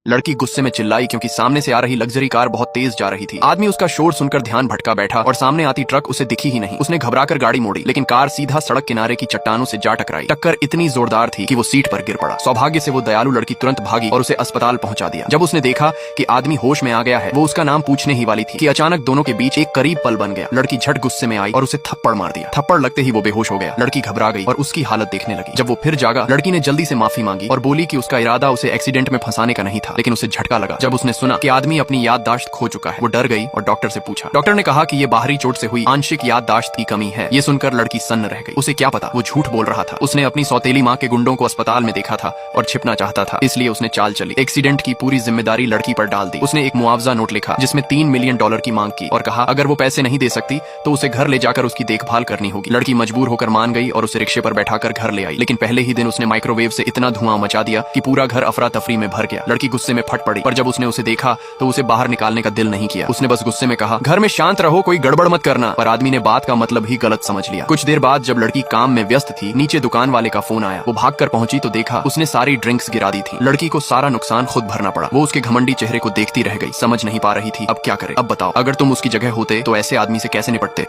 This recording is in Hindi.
लड़की गुस्से में चिल्लाई क्योंकि सामने से आ रही लग्जरी कार बहुत तेज जा रही थी। आदमी उसका शोर सुनकर ध्यान भटका बैठा और सामने आती ट्रक उसे दिखी ही नहीं। उसने घबराकर गाड़ी मोड़ी, लेकिन कार सीधा सड़क किनारे की चट्टानों से जा टकराई। टक्कर इतनी जोरदार थी कि वो सीट पर गिर पड़ा। सौभाग्य से वो दयालु लड़की तुरंत भागी और उसे अस्पताल पहुंचा दिया। जब उसने देखा कि आदमी होश में आ गया है, वो उसका नाम पूछने ही वाली थी कि अचानक दोनों के बीच एक करीब पल बन गया। लड़की झट गुस्से में आई और उसे थप्पड़ मार दिया। थप्पड़ लगते ही वो बेहोश हो गया। लड़की घबरा गई और उसकी हालत देखने लगी। जब वो फिर जागा, लड़की ने जल्दी से माफी मांगी और बोली कि उसका इरादा उसे एक्सीडेंट में फंसाने का नहीं था, लेकिन उसे झटका लगा जब उसने सुना कि आदमी अपनी याददाश्त खो चुका है। वो डर गई और डॉक्टर से पूछा। डॉक्टर ने कहा कि ये बाहरी चोट से हुई आंशिक याददाश्त की कमी है। ये सुनकर लड़की सन्न रह गई। उसे क्या पता वो झूठ बोल रहा था। उसने अपनी सौतेली माँ के गुंडों को अस्पताल में देखा था और छिपना चाहता था, इसलिए उसने चाल चली। एक्सीडेंट की पूरी जिम्मेदारी लड़की पर डाल दी। उसने एक मुआवजा नोट लिखा जिसमें $3 मिलियन की मांग की और कहा अगर वो पैसे नहीं दे सकती तो उसे घर ले जाकर उसकी देखभाल करनी होगी। लड़की मजबूर होकर मान गई और उसे रिक्शे पर बैठाकर घर ले आई। लेकिन पहले ही दिन उसने माइक्रोवेव से इतना धुआं मचा दिया कि पूरा घर अफरा तफरी में भर गया। लड़की गुस्से में फट पड़ी, पर जब उसने उसे देखा तो उसे बाहर निकालने का दिल नहीं किया। उसने बस गुस्से में कहा, घर में शांत रहो, कोई गड़बड़ मत करना। पर आदमी ने बात का मतलब ही गलत समझ लिया। कुछ देर बाद जब लड़की काम में व्यस्त थी, नीचे दुकान वाले का फोन आया। वो भागकर पहुंची तो देखा उसने सारी ड्रिंक्स गिरा दी थी। लड़की को सारा नुकसान खुद भरना पड़ा। वो उसके घमंडी चेहरे को देखती रह गई, समझ नहीं पा रही थी अब क्या करे। अब बताओ, अगर तुम उसकी जगह होते तो ऐसे आदमी से कैसे निपटते।